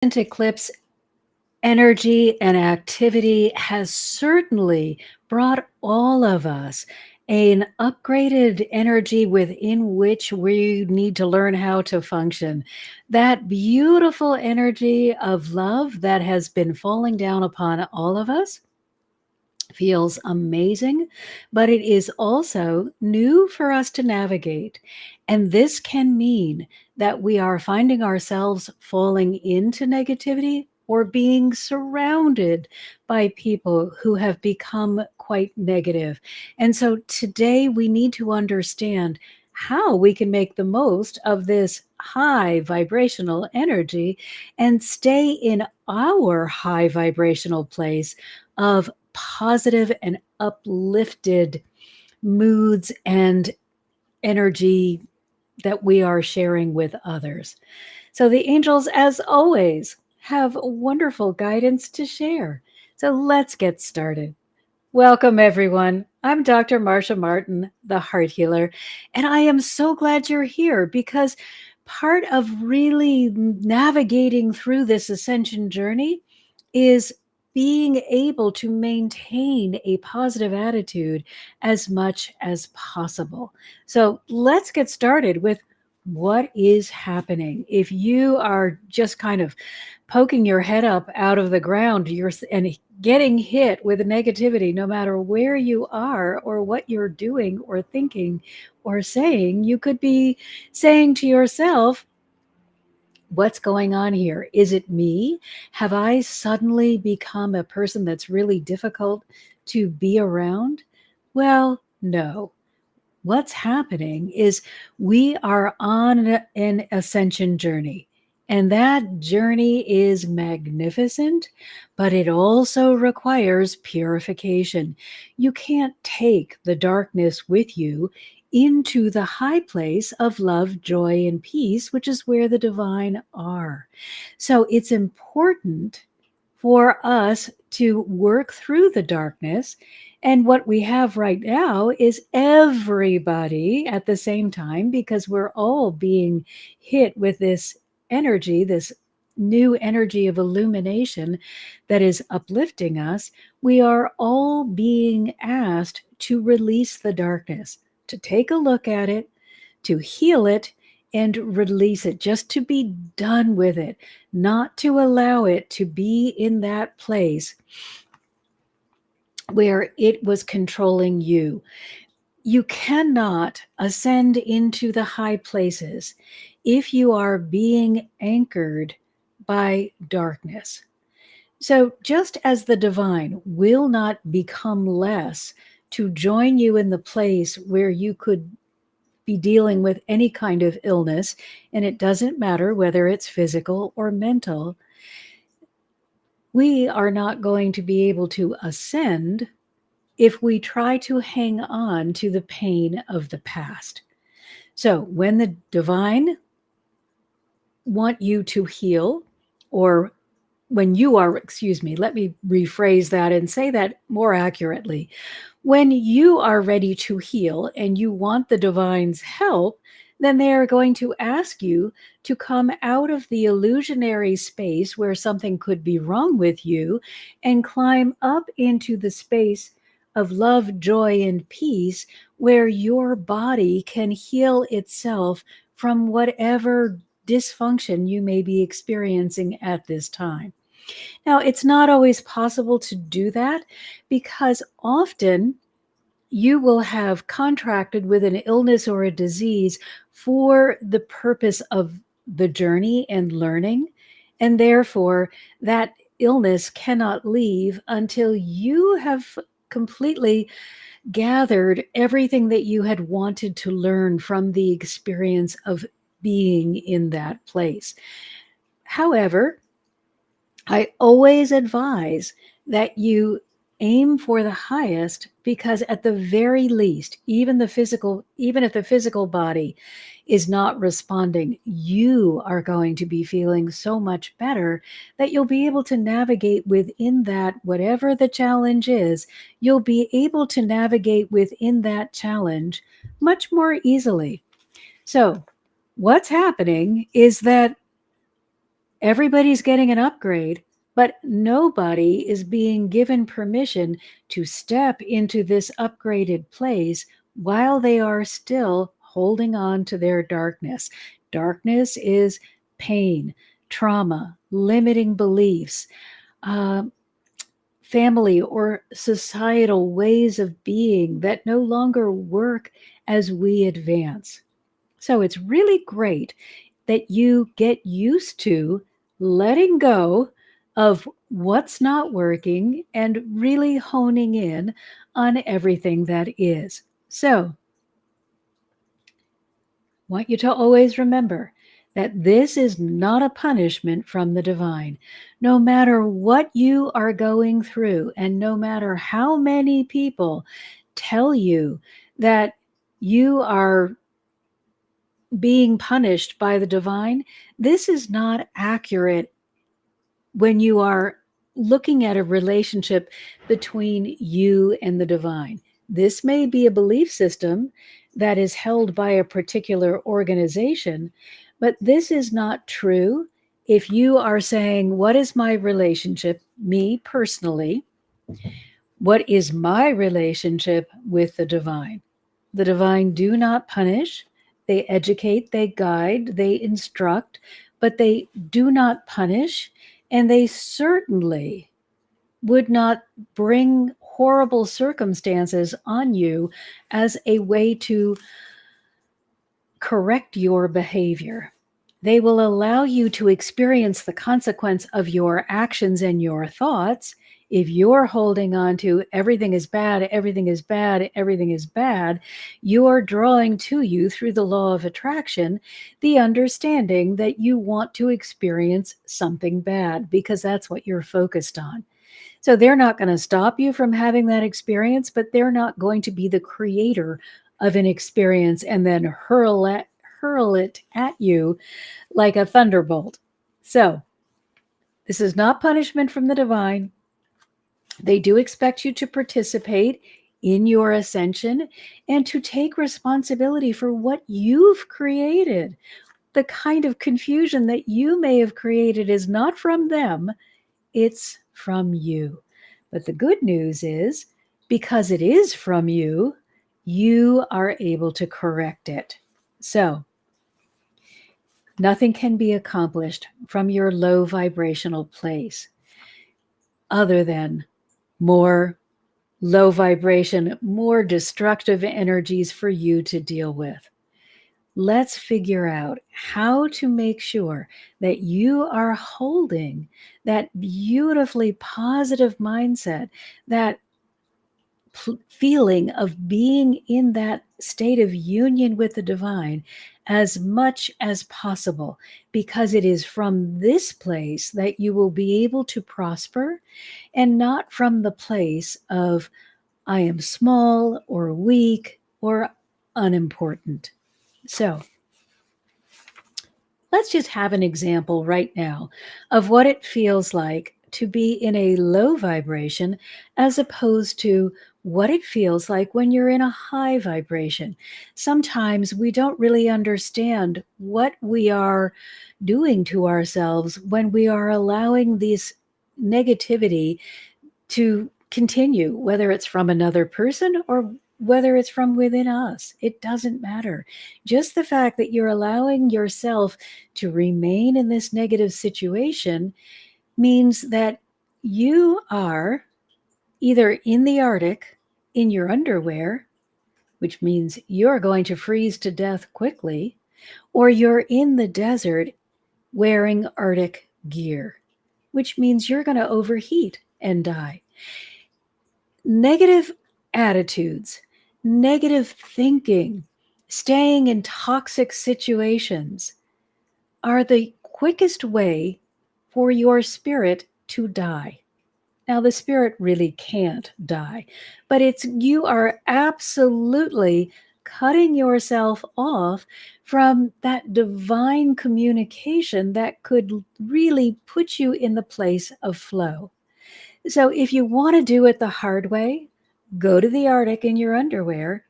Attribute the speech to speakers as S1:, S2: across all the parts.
S1: Recent eclipse energy and activity has certainly brought all of us an upgraded energy within which we need to learn how to function. That beautiful energy of love that has been falling down upon all of us feels amazing, but it is also new for us to navigate. And this can mean that we are finding ourselves falling into negativity or being surrounded by people who have become quite negative. And so today we need to understand how we can make the most of this high vibrational energy and stay in our high vibrational place of positive and uplifted moods and energy that we are sharing with others. So, the angels, as always, have wonderful guidance to share. So, let's get started. Welcome, everyone. I'm Dr. Marsha Martin, the heart healer, and I am so glad you're here because part of really navigating through this ascension journey is being able to maintain a positive attitude as much as possible. So let's get started with what is happening. If you are just kind of poking your head up out of the ground, and getting hit with negativity, no matter where you are or what you're doing or thinking or saying, you could be saying to yourself, what's going on here? Is it me? Have I suddenly become a person that's really difficult to be around? Well, no. What's happening is we are on an ascension journey. And that journey is magnificent, but it also requires purification. You can't take the darkness with you into the high place of love, joy, and peace, which is where the divine are. So it's important for us to work through the darkness. And what we have right now is everybody at the same time, because we're all being hit with this energy, this new energy of illumination that is uplifting us. We are all being asked to release the darkness, to take a look at it, to heal it, and release it, just to be done with it, not to allow it to be in that place where it was controlling you. You cannot ascend into the high places if you are being anchored by darkness. So, just as the divine will not become less to join you in the place where you could be dealing with any kind of illness, and it doesn't matter whether it's physical or mental, we are not going to be able to ascend if we try to hang on to the pain of the past. So when the divine want you to heal, or when you are, excuse me, let me rephrase that and say that more accurately. When you are ready to heal and you want the divine's help, then they are going to ask you to come out of the illusionary space where something could be wrong with you and climb up into the space of love, joy, and peace where your body can heal itself from whatever dysfunction you may be experiencing at this time. Now, it's not always possible to do that because often you will have contracted with an illness or a disease for the purpose of the journey and learning. And therefore, that illness cannot leave until you have completely gathered everything that you had wanted to learn from the experience of being in that place. However, I always advise that you aim for the highest, because at the very least, even if the physical body is not responding, you are going to be feeling so much better that you'll be able to navigate within that. Whatever the challenge is, you'll be able to navigate within that challenge much more easily. So what's happening is that Everybody's getting an upgrade, but nobody is being given permission to step into this upgraded place while they are still holding on to their darkness. Darkness is pain, trauma, limiting beliefs, uh, family or societal ways of being that no longer work as we advance. So it's really great that you get used to letting go of what's not working and really honing in on everything that is. So, want you to always remember that this is not a punishment from the divine. No matter what you are going through, and no matter how many people tell you that you are being punished by the divine, this is not accurate when you are looking at a relationship between you and the divine. This may be a belief system that is held by a particular organization, but this is not true if you are saying, what is my relationship, me personally? What is my relationship with the divine? The divine do not punish. They educate, they guide, they instruct, but they do not punish. And they certainly would not bring horrible circumstances on you as a way to correct your behavior. They will allow you to experience the consequence of your actions and your thoughts. If you're holding on to everything is bad, everything is bad, everything is bad, you are drawing to you through the law of attraction the understanding that you want to experience something bad because that's what you're focused on. So they're not going to stop you from having that experience, but they're not going to be the creator of an experience and then hurl it at you like a thunderbolt. So this is not punishment from the divine. They do expect you to participate in your ascension and to take responsibility for what you've created. The kind of confusion that you may have created is not from them, it's from you. But the good news is, because it is from you, you are able to correct it. So, nothing can be accomplished from your low vibrational place other than more low vibration, more destructive energies for you to deal with. Let's figure out how to make sure that you are holding that beautifully positive mindset, that feeling of being in that state of union with the divine as much as possible, because it is from this place that you will be able to prosper and not from the place of I am small or weak or unimportant. So, let's just have an example right now of what it feels like to be in a low vibration as opposed to what it feels like when you're in a high vibration. Sometimes we don't really understand what we are doing to ourselves when we are allowing this negativity to continue, whether it's from another person or whether it's from within us. It doesn't matter. Just the fact that you're allowing yourself to remain in this negative situation means that you are either in the Arctic in your underwear, which means you're going to freeze to death quickly, or you're in the desert wearing Arctic gear, which means you're going to overheat and die. Negative attitudes, negative thinking, staying in toxic situations are the quickest way for your spirit to die. Now, the spirit really can't die, but it's you are absolutely cutting yourself off from that divine communication that could really put you in the place of flow. So if you want to do it the hard way, go to the Arctic in your underwear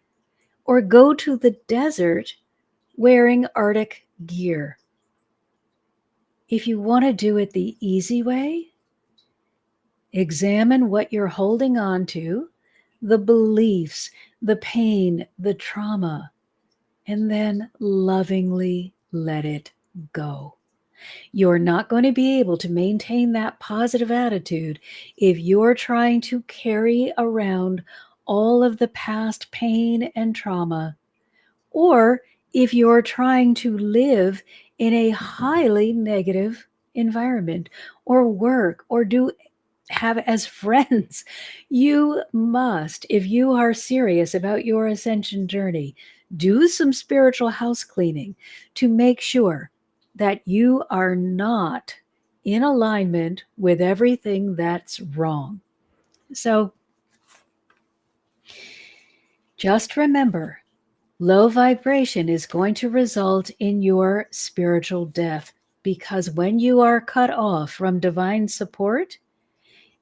S1: or go to the desert wearing Arctic gear. If you want to do it the easy way, examine what you're holding on to, the beliefs, the pain, the trauma, and then lovingly let it go. You're not going to be able to maintain that positive attitude if you're trying to carry around all of the past pain and trauma, or if you're trying to live in a highly negative environment, or work, or do have as friends. You must, if you are serious about your ascension journey, do some spiritual house cleaning to make sure that you are not in alignment with everything that's wrong. So just remember, low vibration is going to result in your spiritual death, because when you are cut off from divine support,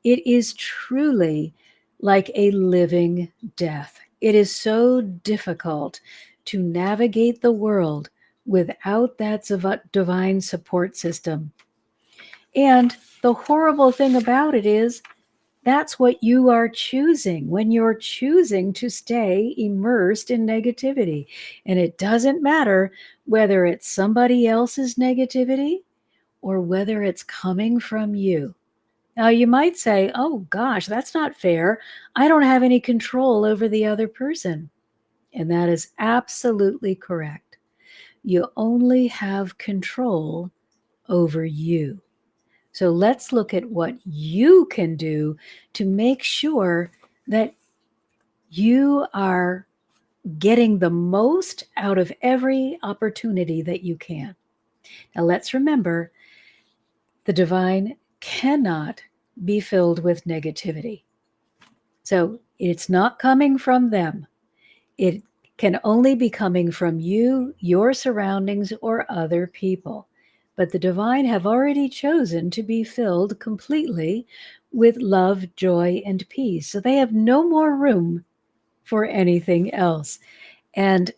S1: it is truly like a living death. It is so difficult to navigate the world without that divine support system. And the horrible thing about it is that's what you are choosing when you're choosing to stay immersed in negativity. And it doesn't matter whether it's somebody else's negativity or whether it's coming from you. Now, you might say, oh gosh, that's not fair. I don't have any control over the other person. And that is absolutely correct. You only have control over you. So let's look at what you can do to make sure that you are getting the most out of every opportunity that you can. Now, let's remember, the divine cannot be filled with negativity. So it's not coming from them. It can only be coming from you, your surroundings, or other people. But the divine have already chosen to be filled completely with love, joy, and peace. So they have no more room for anything else. And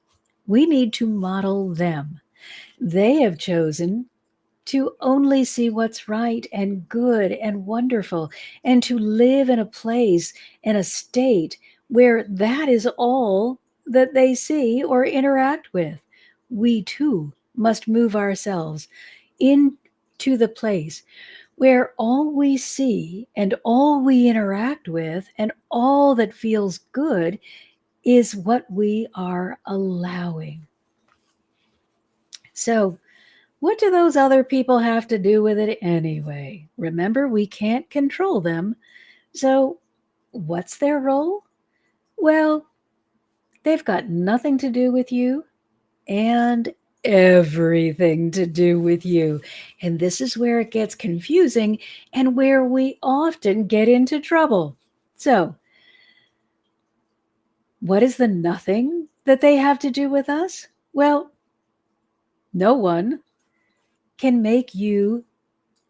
S1: we need to model them. They have chosen to only see what's right and good and wonderful, and to live in a place and a state where that is all that they see or interact with. We too must move ourselves into the place where all we see and all we interact with and all that feels good is what we are allowing. So, what do those other people have to do with it anyway? Remember, we can't control them. So, what's their role? Well, they've got nothing to do with you and everything to do with you. And this is where it gets confusing and where we often get into trouble. So, what is the nothing that they have to do with us? Well, no one can make you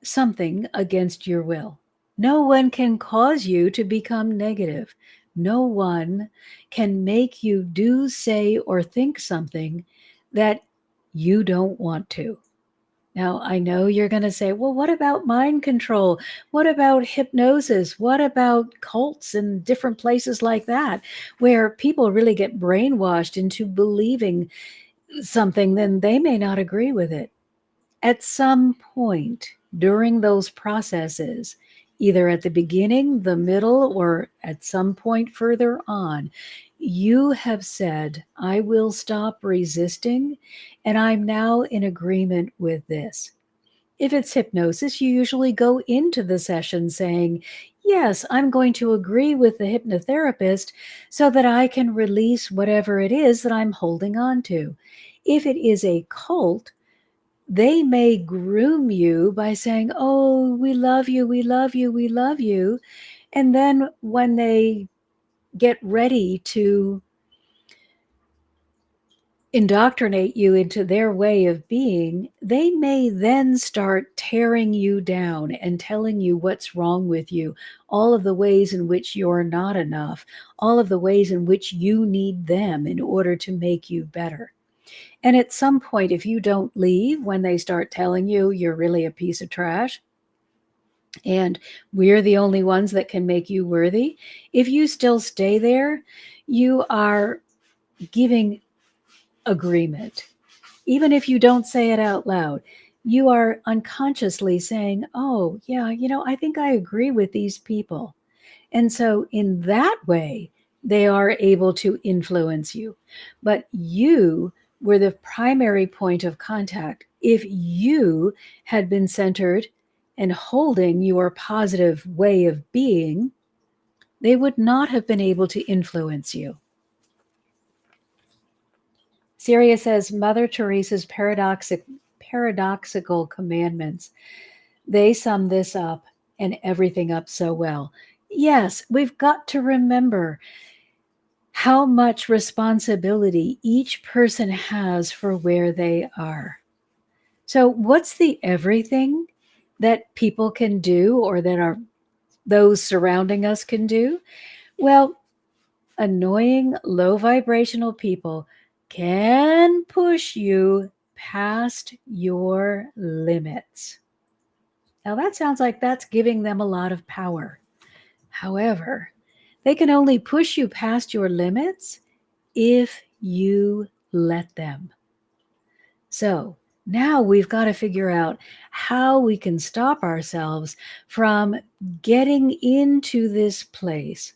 S1: something against your will. No one can cause you to become negative. No one can make you do, say, or think something that you don't want to. Now, I know you're going to say, well, what about mind control? What about hypnosis? What about cults and different places like that, where people really get brainwashed into believing something, then they may not agree with it? At some point during those processes, either at the beginning, the middle, or at some point further on, you have said, I will stop resisting, and I'm now in agreement with this. If it's hypnosis, you usually go into the session saying, yes, I'm going to agree with the hypnotherapist so that I can release whatever it is that I'm holding on to. If it is a cult, they may groom you by saying, oh, we love you, we love you, we love you. And then when they get ready to indoctrinate you into their way of being, they may then start tearing you down and telling you what's wrong with you, all of the ways in which you're not enough, all of the ways in which you need them in order to make you better. And at some point, if you don't leave when they start telling you you're really a piece of trash and we're the only ones that can make you worthy, if you still stay there, you are giving agreement. Even if you don't say it out loud, you are unconsciously saying, oh, yeah, I think I agree with these people. And so, in that way, they are able to influence you. But you were the primary point of contact. If you had been centered and holding your positive way of being, they would not have been able to influence you. Sirius says Mother Teresa's paradoxical commandments. They sum this up and everything up so well. Yes, we've got to remember how much responsibility each person has for where they are. So, what's the everything that people can do or that are those surrounding us can do? Well, annoying low vibrational people can push you past your limits. Now, that sounds like that's giving them a lot of power. However, they can only push you past your limits if you let them. So now we've got to figure out how we can stop ourselves from getting into this place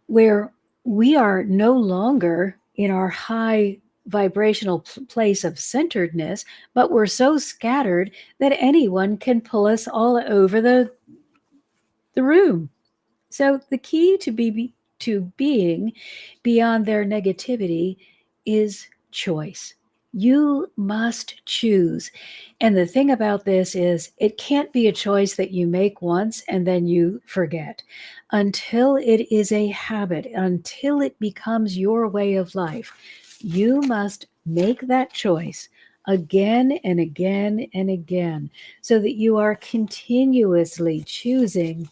S1: where we are no longer in our high vibrational place of centeredness, but we're so scattered that anyone can pull us all over the room. So the key to being beyond their negativity is choice. You must choose. And the thing about this is it can't be a choice that you make once and then you forget. Until it is a habit, until it becomes your way of life, you must make that choice again and again and again so that you are continuously choosing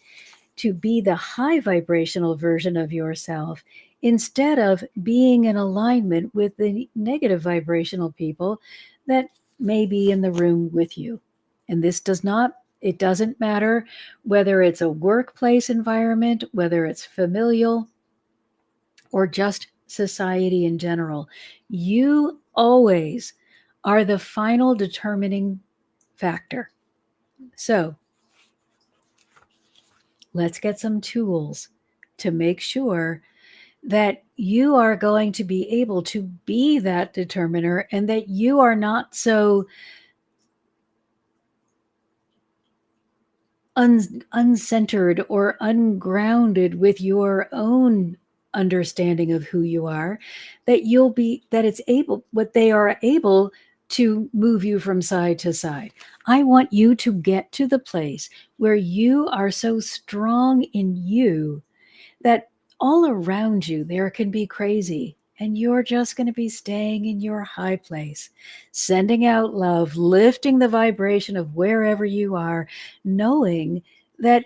S1: to be the high vibrational version of yourself instead of being in alignment with the negative vibrational people that may be in the room with you. And it doesn't matter whether it's a workplace environment, whether it's familial, or just society in general. You always are the final determining factor. So, let's get some tools to make sure that you are going to be able to be that determiner and that you are not so uncentered or ungrounded with your own understanding of who you are that it's able what they are able to move you from side to side. I want you to get to the place where you are so strong in you that all around you there can be crazy and you're just going to be staying in your high place, sending out love, lifting the vibration of wherever you are, knowing that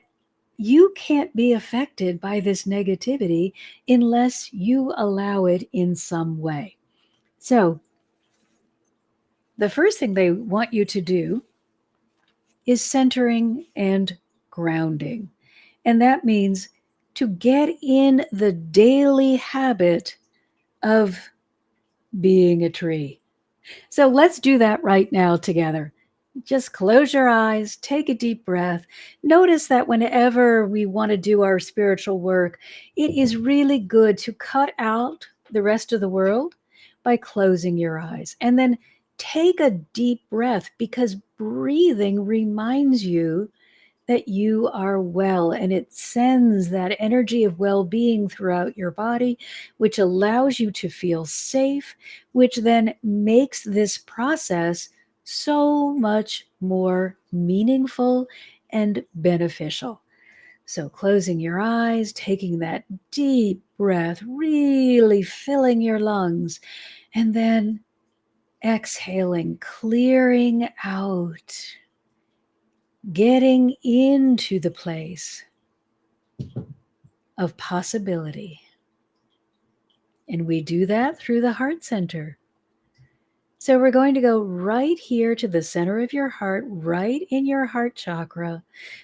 S1: you can't be affected by this negativity unless you allow it in some way. So, the first thing they want you to do is centering and grounding. And that means to get in the daily habit of being a tree. So let's do that right now together. Just close your eyes, take a deep breath. Notice that whenever we want to do our spiritual work, it is really good to cut out the rest of the world by closing your eyes. And then take a deep breath because breathing reminds you that you are well and it sends that energy of well-being throughout your body, which allows you to feel safe, which then makes this process so much more meaningful and beneficial. So closing your eyes, taking that deep breath, really filling your lungs, and then exhaling, clearing out, getting into the place of possibility And we do that through the heart center. So we're going to go right here to the center of your heart, right in your heart chakra.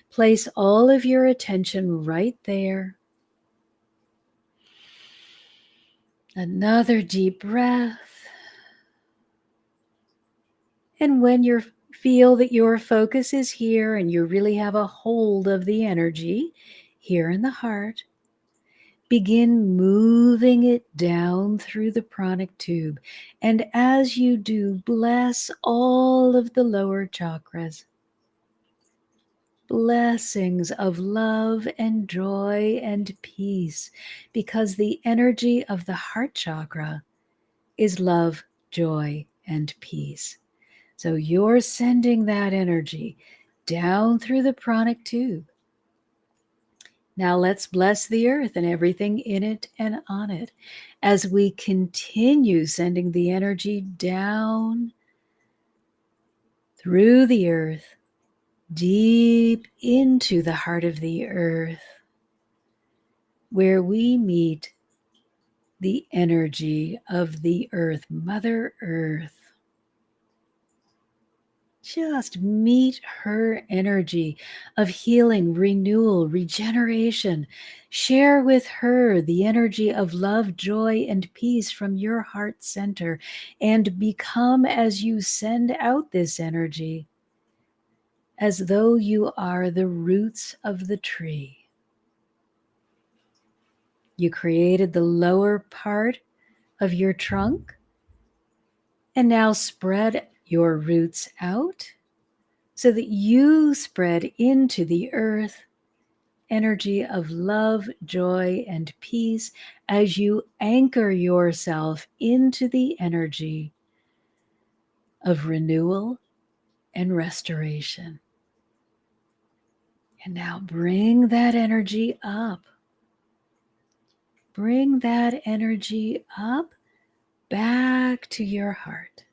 S1: Place all of your attention right there. Another deep breath. And when you feel that your focus is here and you really have a hold of the energy here in the heart, begin moving it down through the pranic tube. And as you do, bless all of the lower chakras. Blessings of love and joy and peace, because the energy of the heart chakra is love, joy, and peace. So you're sending that energy down through the pranic tube. Now let's bless the earth and everything in it and on it as we continue sending the energy down through the earth, deep into the heart of the earth, where we meet the energy of the earth, Mother Earth. Just meet her energy of healing, renewal, regeneration. Share with her the energy of love, joy, and peace from your heart center, and become, as you send out this energy, as though you are the roots of the tree. You created the lower part of your trunk, and now spread your roots out so that you spread into the earth energy of love, joy, and peace as you anchor yourself into the energy of renewal and restoration. And now bring that energy up. Bring that energy up back to your heart.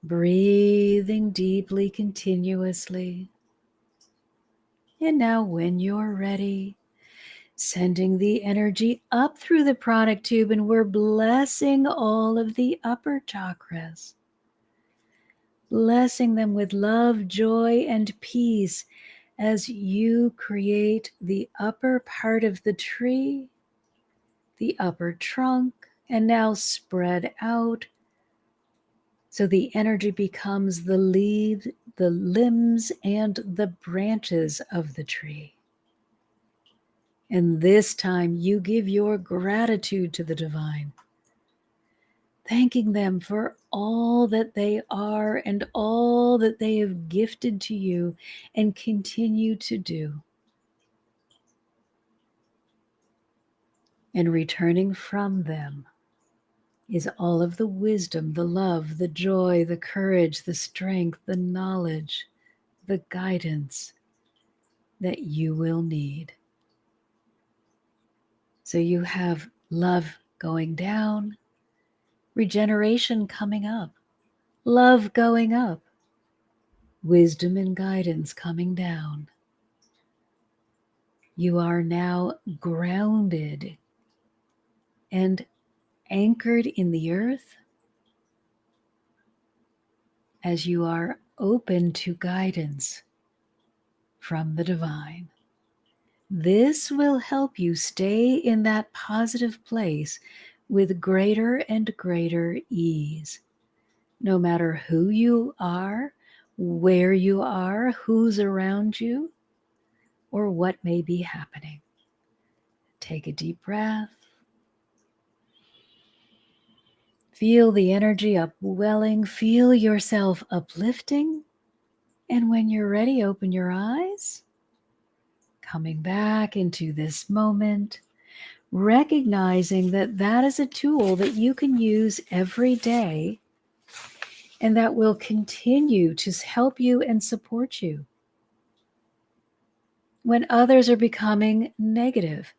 S1: Breathing deeply, continuously. And now, when you're ready, sending the energy up through the pranic tube, and we're blessing all of the upper chakras, blessing them with love, joy, and peace as you create the upper part of the tree, the upper trunk, and now spread out so the energy becomes the leaves, the limbs, and the branches of the tree. And this time you give your gratitude to the divine, thanking them for all that they are and all that they have gifted to you and continue to do. And returning from them is all of the wisdom, the love, the joy, the courage, the strength, the knowledge, the guidance that you will need. So you have love going down, regeneration coming up, love going up, wisdom and guidance coming down. You are now grounded and anchored in the earth as you are open to guidance from the divine. This will help you stay in that positive place with greater and greater ease, no matter who you are, where you are, who's around you, or what may be happening. Take a deep breath. Feel the energy upwelling. Feel yourself uplifting. And when you're ready, open your eyes. Coming back into this moment, recognizing that that is a tool that you can use every day and that will continue to help you and support you. When others are becoming negative,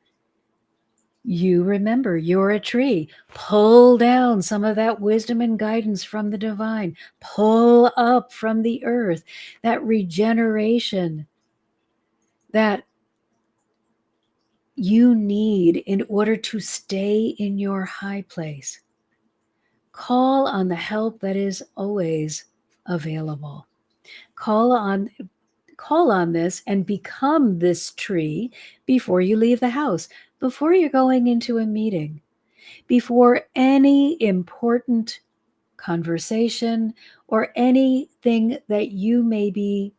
S1: you remember you're a tree. Pull down some of that wisdom and guidance from the divine. Pull up from the earth that regeneration, that you need in order to stay in your high place. Call on the help that is always available. Call on call on this and become this tree before you leave the house, before you're going into a meeting, before any important conversation or anything that you may be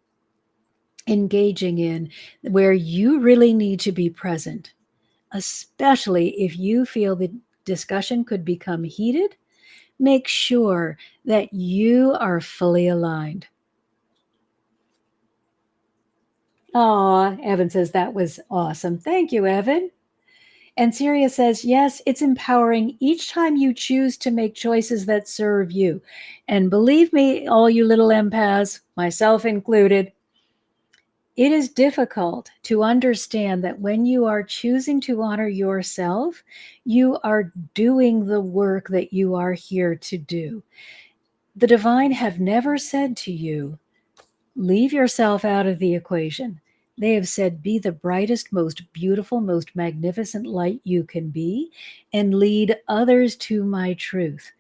S1: engaging in where you really need to be present, especially if you feel the discussion could become heated. Make sure that you are fully aligned. Aw, Evan says that was awesome. Thank you, Evan. And Syria says, yes, it's empowering each time you choose to make choices that serve you. And believe me, all you little empaths, myself included, it is difficult to understand that when you are choosing to honor yourself, you are doing the work that you are here to do. The divine have never said to you, leave yourself out of the equation. They have said, be the brightest, most beautiful, most magnificent light you can be, and lead others to my truth.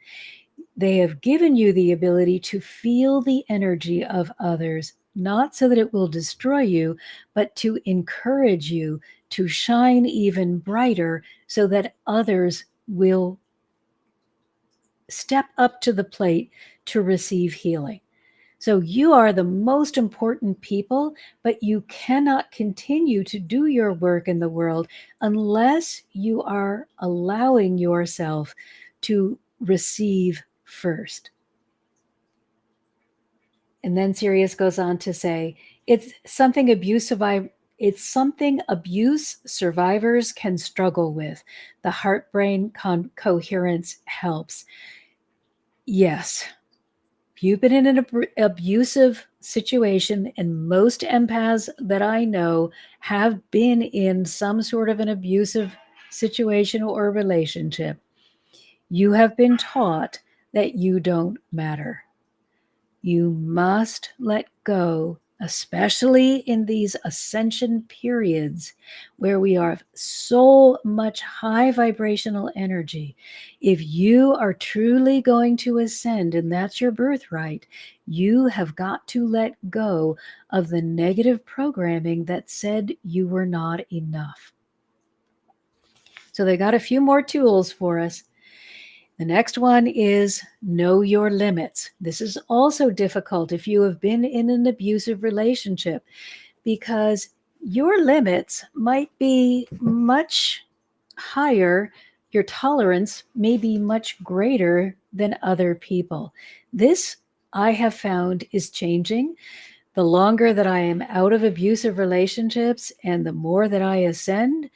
S1: They have given you the ability to feel the energy of others, not so that it will destroy you, but to encourage you to shine even brighter so that others will step up to the plate to receive healing. So you are the most important people, but you cannot continue to do your work in the world unless you are allowing yourself to receive first. And then Sirius goes on to say, it's something abuse survivors can struggle with. The heart brain coherence helps. Yes, you've been in an abusive situation, and most empaths that I know have been in some sort of an abusive situation or relationship. You have been taught that you don't matter. You must let go, especially in these ascension periods where we are so much high vibrational energy. If you are truly going to ascend, and that's your birthright, you have got to let go of the negative programming that said you were not enough. So they got a few more tools for us. The next one is know your limits. This is also difficult if you have been in an abusive relationship because your limits might be much higher. Your tolerance may be much greater than other people. This I have found is changing. The longer that I am out of abusive relationships and the more that I ascend,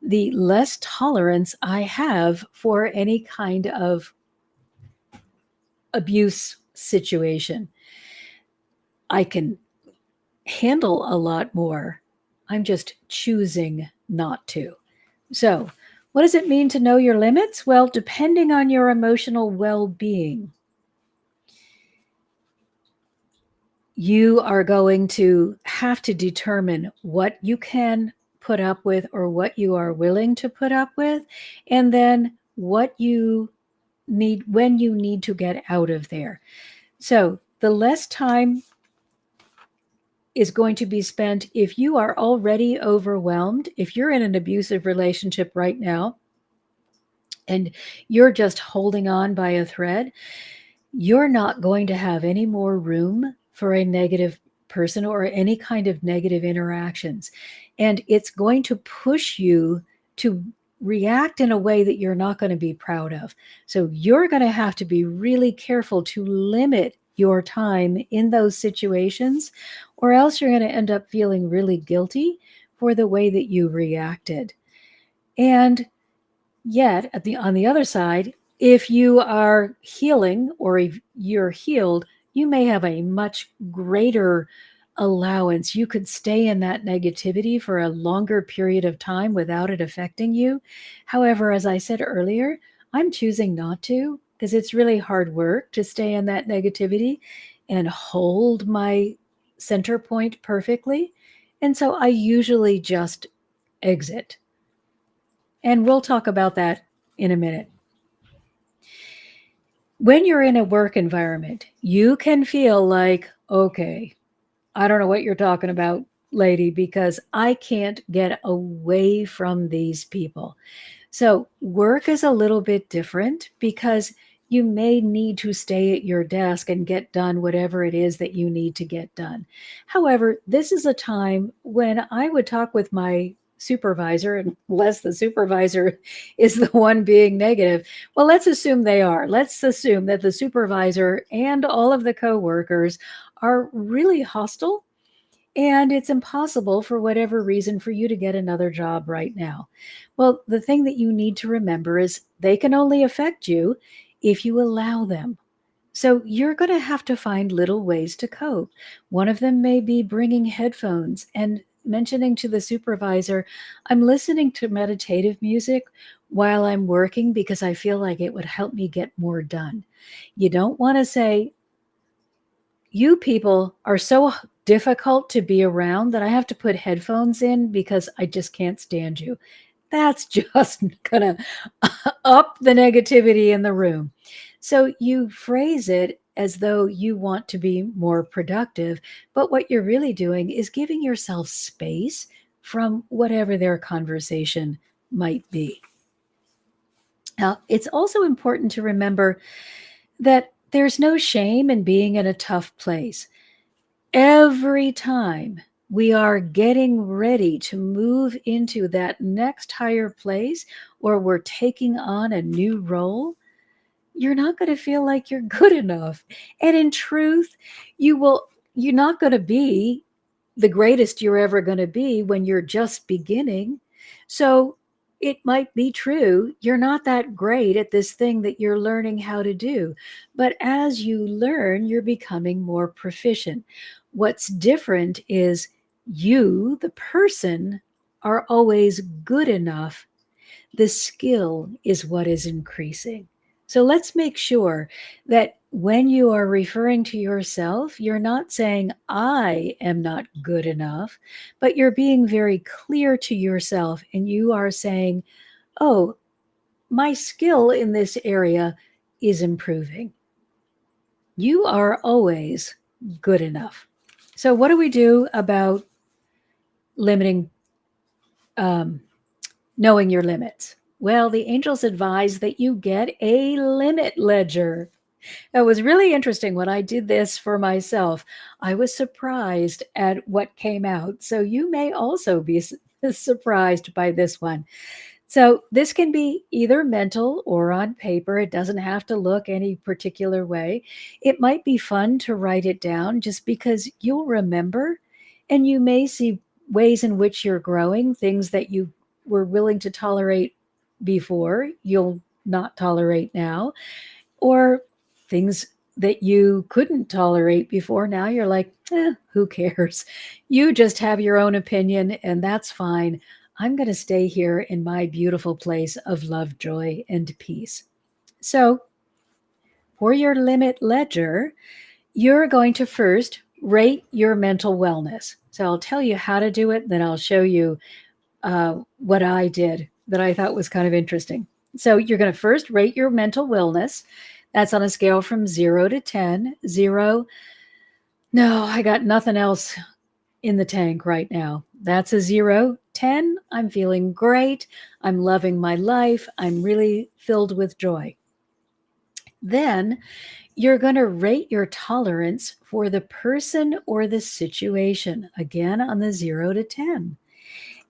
S1: the less tolerance I have for any kind of abuse situation. I can handle a lot more. I'm just choosing not to. So, what does it mean to know your limits? Well, depending on your emotional well being, you are going to have to determine what you can put up with or what you are willing to put up with, and then what you need when you need to get out of there. So, the less time is going to be spent if you are already overwhelmed, if you're in an abusive relationship right now and you're just holding on by a thread, you're not going to have any more room for a negative person or any kind of negative interactions. And it's going to push you to react in a way that you're not going to be proud of. So you're going to have to be really careful to limit your time in those situations, or else you're going to end up feeling really guilty for the way that you reacted. And yet, on the other side, if you are healing or if you're healed, you may have a much greater allowance. You could stay in that negativity for a longer period of time without it affecting you. However, as I said earlier, I'm choosing not to because it's really hard work to stay in that negativity and hold my center point perfectly. And so I usually just exit. And we'll talk about that in a minute. When you're in a work environment, you can feel like, okay, I don't know what you're talking about, lady, because I can't get away from these people. So, work is a little bit different because you may need to stay at your desk and get done whatever it is that you need to get done. However, this is a time when I would talk with my supervisor, unless the supervisor is the one being negative. Well, let's assume they are. Let's assume that the supervisor and all of the coworkers are really hostile and it's impossible for whatever reason for you to get another job right now. Well, the thing that you need to remember is they can only affect you if you allow them. So you're going to have to find little ways to cope. One of them may be bringing headphones and mentioning to the supervisor, I'm listening to meditative music while I'm working because I feel like it would help me get more done. You don't want to say, you people are so difficult to be around that I have to put headphones in because I just can't stand you. That's just gonna up the negativity in the room. So you phrase it as though you want to be more productive, but what you're really doing is giving yourself space from whatever their conversation might be. Now, it's also important to remember that there's no shame in being in a tough place. Every time we are getting ready to move into that next higher place or we're taking on a new role, you're not going to feel like you're good enough. And in truth, you're not going to be the greatest you're ever going to be when you're just beginning. So it might be true you're not that great at this thing that you're learning how to do. But as you learn, you're becoming more proficient. What's different is you, the person, are always good enough. The skill is what is increasing. So let's make sure that when you are referring to yourself, you're not saying, I am not good enough, but you're being very clear to yourself and you are saying, oh, my skill in this area is improving. You are always good enough. So, what do we do about limiting um, knowing your limits? Well, the angels advise that you get a limit ledger. It was really interesting when I did this for myself. I was surprised at what came out. So you may also be surprised by this one. So this can be either mental or on paper. It doesn't have to look any particular way. It might be fun to write it down just because you'll remember and you may see ways in which you're growing, things that you were willing to tolerate before, you'll not tolerate now, or things that you couldn't tolerate before. Now you're like, who cares? You just have your own opinion, and that's fine. I'm going to stay here in my beautiful place of love, joy, and peace. So, for your limit ledger, you're going to first rate your mental wellness. So, I'll tell you how to do it, then I'll show you what I did that I thought was kind of interesting. So, you're going to first rate your mental wellness. That's on a scale from 0 to 10. 0, no, I got nothing else in the tank right now. That's a 0. 10, I'm feeling great. I'm loving my life. I'm really filled with joy. Then you're going to rate your tolerance for the person or the situation, again on the 0 to 10.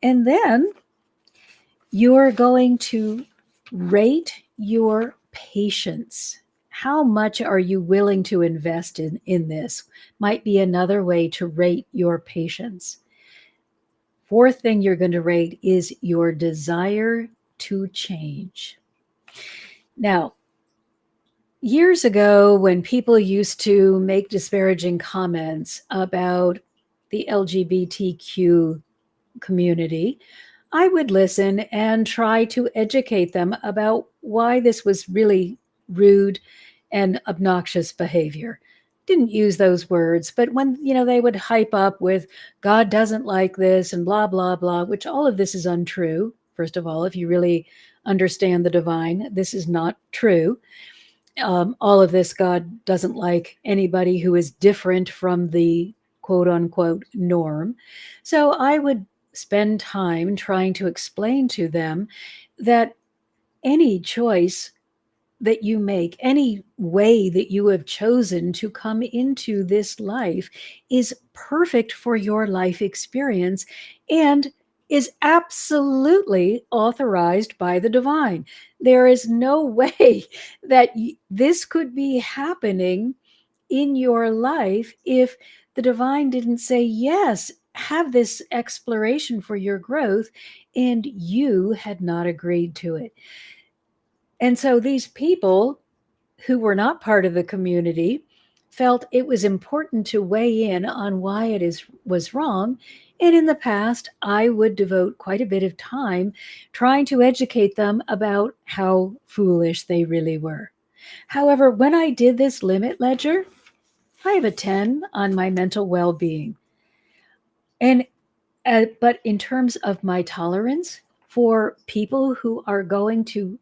S1: And then you're going to rate your patience. How much are you willing to invest in this? Might be another way to rate your patience. Fourth thing you're going to rate is your desire to change. Now, years ago, when people used to make disparaging comments about the LGBTQ community, I would listen and try to educate them about why this was really rude and obnoxious behavior. Didn't use those words, but when they would hype up with God doesn't like this and blah blah blah, which all of this is untrue. First of all, if you really understand the divine, this is not true. All of this, God doesn't like anybody who is different from the quote unquote norm. So I would spend time trying to explain to them that any choice that you make, any way that you have chosen to come into this life is perfect for your life experience and is absolutely authorized by the divine. There is no way that this could be happening in your life if the divine didn't say, yes, have this exploration for your growth, and you had not agreed to it. And so these people who were not part of the community felt it was important to weigh in on why was wrong. And in the past, I would devote quite a bit of time trying to educate them about how foolish they really were. However, when I did this limit ledger, I have a 10 on my mental well-being. And but in terms of my tolerance for people who are going to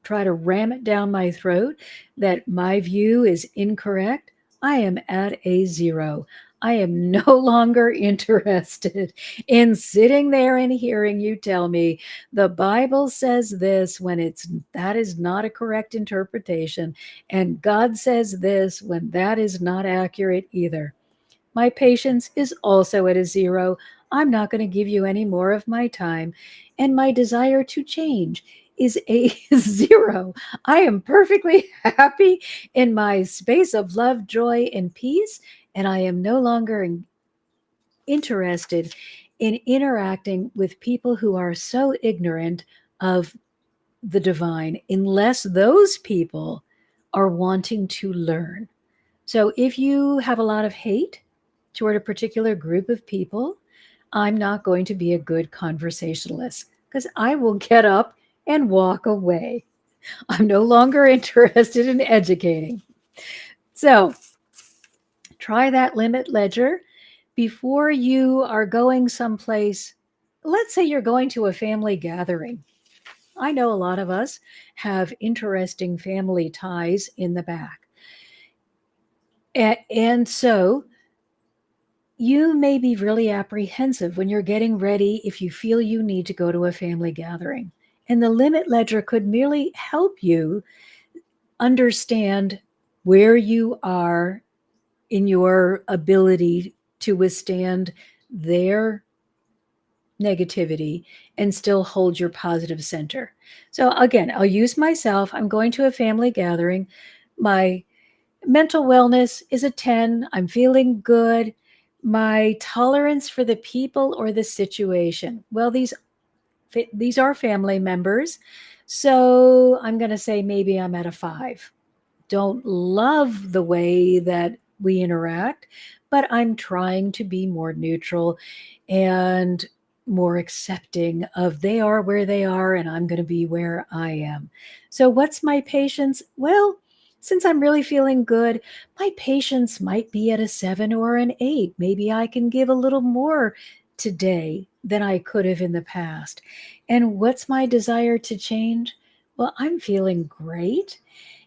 S1: try to ram it down my throat that my view is incorrect, I am at a 0. I am no longer interested in sitting there and hearing you tell me the Bible says this when that is not a correct interpretation, and God says this when that is not accurate either. My patience is also at a 0. I'm not going to give you any more of my time. And my desire to change is a 0. I am perfectly happy in my space of love, joy, and peace. And I am no longer interested in interacting with people who are so ignorant of the divine, unless those people are wanting to learn. So if you have a lot of hate toward a particular group of people, I'm not going to be a good conversationalist because I will get up and walk away. I'm no longer interested in educating. So try that limit ledger before you are going someplace. Let's say you're going to a family gathering. I know a lot of us have interesting family ties in the back. And so you may be really apprehensive when you're getting ready if you feel you need to go to a family gathering. And the limit ledger could merely help you understand where you are in your ability to withstand their negativity and still hold your positive center. So, again, I'll use myself. I'm going to a family gathering. My mental wellness is a 10. I'm feeling good. My tolerance for the people or the situation. Well, these are family members. So I'm going to say maybe I'm at a 5. Don't love the way that we interact, but I'm trying to be more neutral and more accepting of they are where they are and I'm going to be where I am. So, what's my patience? Well, since I'm really feeling good, my patience might be at a 7 or an 8. Maybe I can give a little more today than I could have in the past. And what's my desire to change? Well, I'm feeling great.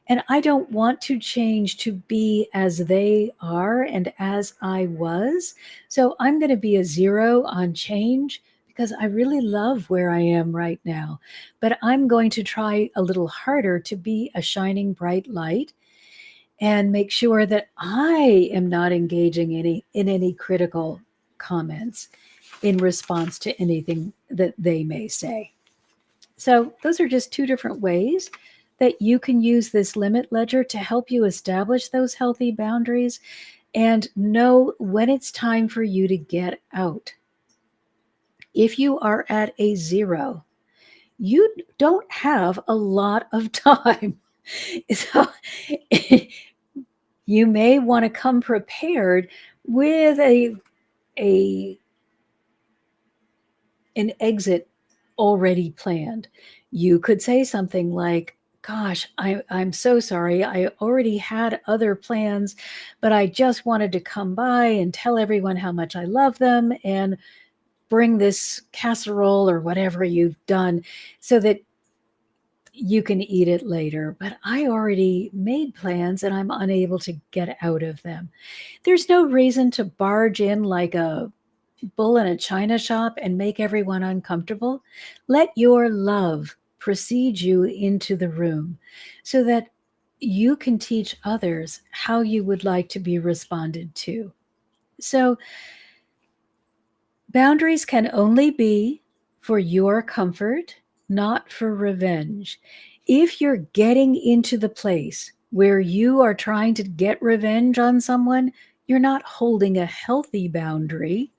S1: And I don't want to change to be as they are and as I was. So I'm going to be a 0 on change because I really love where I am right now. But I'm going to try a little harder to be a shining bright light and make sure that I am not engaging in any critical comments in response to anything that they may say. So, those are just two different ways that you can use this limit ledger to help you establish those healthy boundaries and know when it's time for you to get out. If you are at a 0, you don't have a lot of time. So, you may want to come prepared with a an exit already planned. You could say something like, gosh, I'm so sorry. I already had other plans, but I just wanted to come by and tell everyone how much I love them. And bring this casserole or whatever you've done so that you can eat it later. But I already made plans and I'm unable to get out of them. There's no reason to barge in like a bull in a china shop and make everyone uncomfortable. Let your love precede you into the room so that you can teach others how you would like to be responded to. So, boundaries can only be for your comfort, not for revenge. If you're getting into the place where you are trying to get revenge on someone, you're not holding a healthy boundary.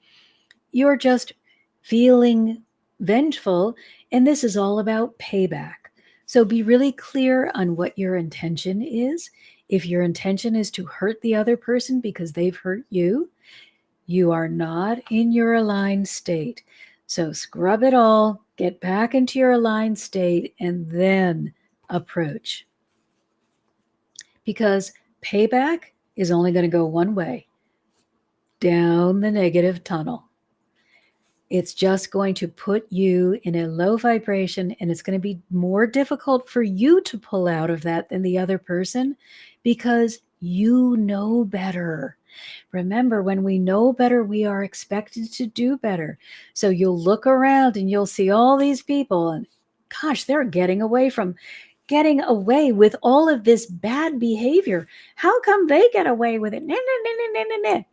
S1: You're just feeling vengeful, and this is all about payback. So be really clear on what your intention is. If your intention is to hurt the other person because they've hurt you, you are not in your aligned state. So scrub it all, get back into your aligned state, and then approach. Because payback is only going to go one way, down the negative tunnel. It's just going to put you in a low vibration, and it's going to be more difficult for you to pull out of that than the other person because you know better. Remember, when we know better, we are expected to do better. So you'll look around and you'll see all these people, and gosh, they're getting away with all of this bad behavior. How come they get away with it? Nah, nah, nah, nah, nah, nah.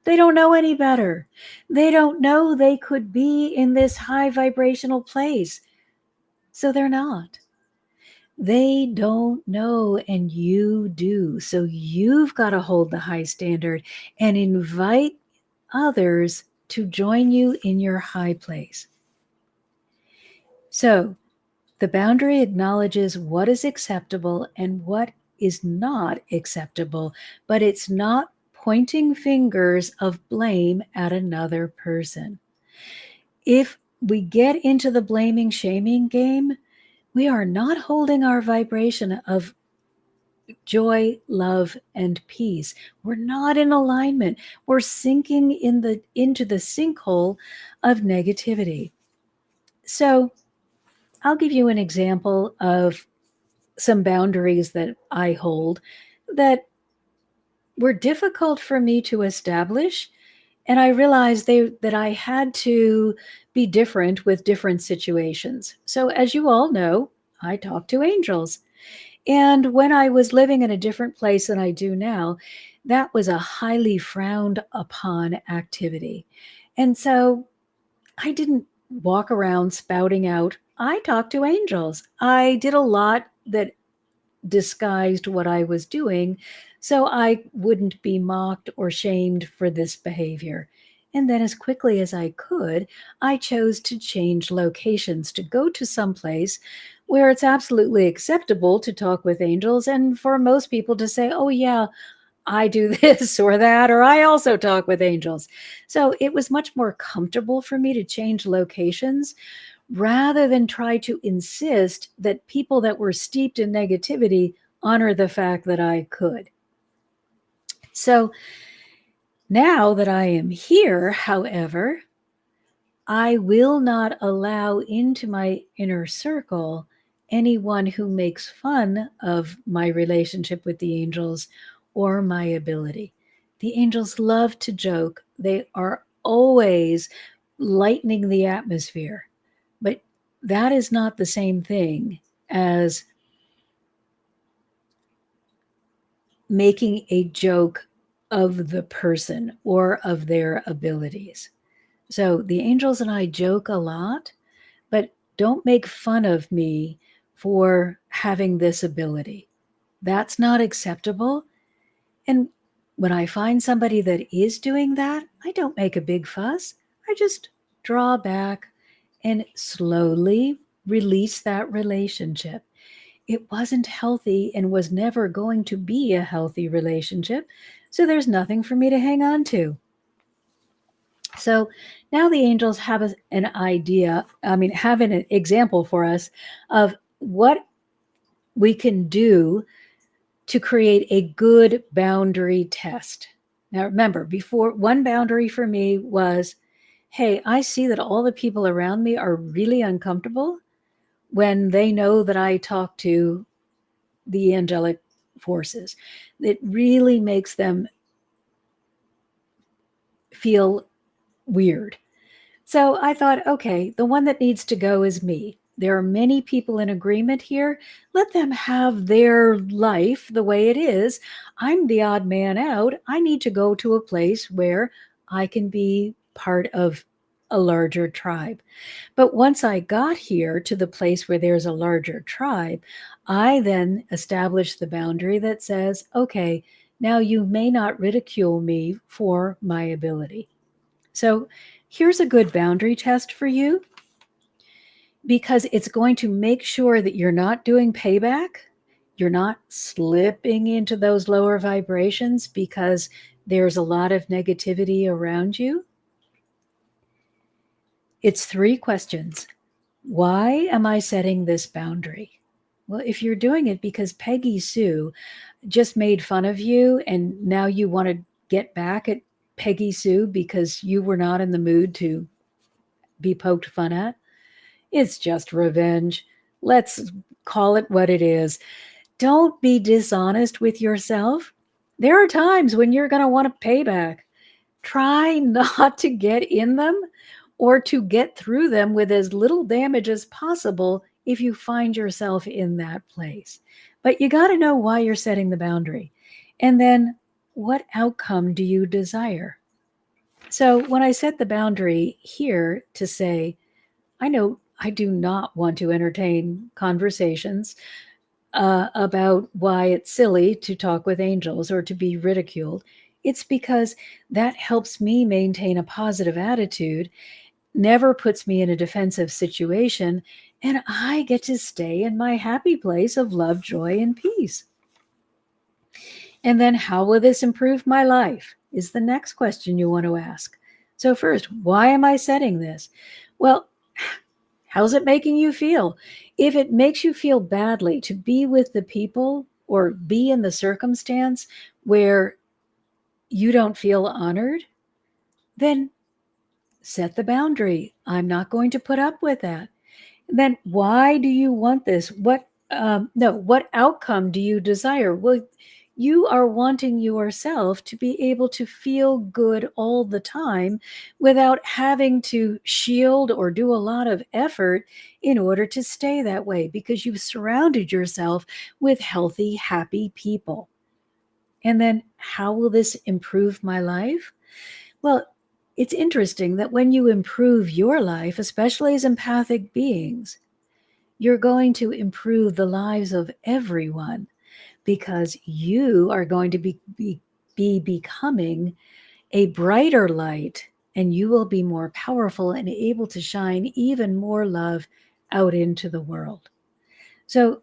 S1: They don't know any better. They don't know they could be in this high vibrational place. So they're not. They don't know, and you do. So you've got to hold the high standard and invite others to join you in your high place. So the boundary acknowledges what is acceptable and what is not acceptable, but it's not pointing fingers of blame at another person. If we get into the blaming, shaming game, we are not holding our vibration of joy, love, and peace. We're not in alignment. We're sinking into the sinkhole of negativity. So I'll give you an example of some boundaries that I hold that were difficult for me to establish. And I realized that I had to be different with different situations. So, as you all know, I talk to angels. And when I was living in a different place than I do now, that was a highly frowned upon activity. And so I didn't walk around spouting out, I talk to angels. I did a lot that disguised what I was doing so I wouldn't be mocked or shamed for this behavior. And then, as quickly as I could, I chose to change locations to go to some place where it's absolutely acceptable to talk with angels and for most people to say, oh, yeah, I do this or that, or I also talk with angels. So it was much more comfortable for me to change locations rather than try to insist that people that were steeped in negativity honor the fact that I could. So now that I am here, however, I will not allow into my inner circle anyone who makes fun of my relationship with the angels or my ability. The angels love to joke, they are always lightening the atmosphere. But that is not the same thing as making a joke of the person or of their abilities. So the angels and I joke a lot, but don't make fun of me for having this ability. That's not acceptable. And when I find somebody that is doing that, I don't make a big fuss. I just draw back and slowly release that relationship. It wasn't healthy and was never going to be a healthy relationship. So there's nothing for me to hang on to. So now the angels have an idea, have an example for us of what we can do to create a good boundary test. Now remember, before, one boundary for me was hey, I see that all the people around me are really uncomfortable when they know that I talk to the angelic forces. It really makes them feel weird. So I thought, okay, the one that needs to go is me. There are many people in agreement here. Let them have their life the way it is. I'm the odd man out. I need to go to a place where I can be part of a larger tribe. But once I got here to the place where there's a larger tribe, I then established the boundary that says, okay, now you may not ridicule me for my ability. So here's a good boundary test for you because it's going to make sure that you're not doing payback. You're not slipping into those lower vibrations because there's a lot of negativity around you. It's 3 questions. Why am I setting this boundary? Well, if you're doing it because Peggy Sue just made fun of you and now you want to get back at Peggy Sue because you were not in the mood to be poked fun at, it's just revenge. Let's call it what it is. Don't be dishonest with yourself. There are times when you're going to want to pay back. Try not to get in them or to get through them with as little damage as possible if you find yourself in that place. But you got to know why you're setting the boundary. And then what outcome do you desire? So when I set the boundary here to say, I know I do not want to entertain conversations about why it's silly to talk with angels or to be ridiculed. It's because that helps me maintain a positive attitude, never puts me in a defensive situation, and I get to stay in my happy place of love, joy, and peace. And then, how will this improve my life? Is the next question you want to ask. So, first, why am I setting this? Well, how's it making you feel? If it makes you feel badly to be with the people or be in the circumstance where you don't feel honored, then set the boundary. I'm not going to put up with that. Then why do you want this? What outcome do you desire? Well, you are wanting yourself to be able to feel good all the time without having to shield or do a lot of effort in order to stay that way because you've surrounded yourself with healthy, happy people. And then how will this improve my life? Well, it's interesting that when you improve your life, especially as empathic beings, you're going to improve the lives of everyone because you are going to be becoming a brighter light and you will be more powerful and able to shine even more love out into the world. So,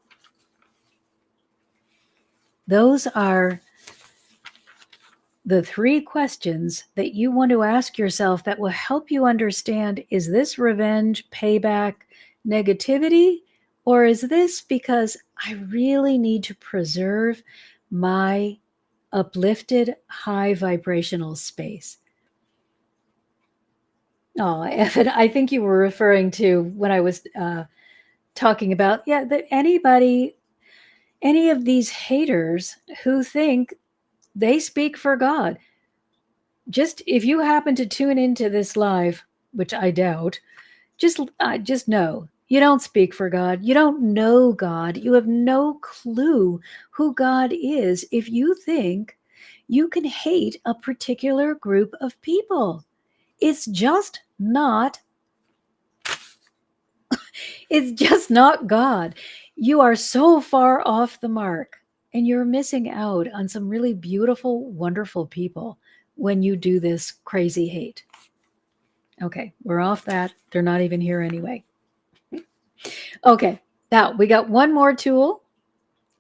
S1: those are the 3 questions that you want to ask yourself that will help you understand, is this revenge, payback, negativity? Or is this because I really need to preserve my uplifted, high vibrational space? Oh, Evan, I think you were referring to when I was talking about, yeah, that any of these haters who think they speak for God, just if you happen to tune into this live, which I doubt, just know you don't speak for God. You don't know God. You have no clue who God is if you think you can hate a particular group of people. It's just not it's just not God. You are so far off the mark and you're missing out on some really beautiful, wonderful people when you do this crazy hate. Okay, we're off that. They're not even here anyway. Okay, now we got one more tool,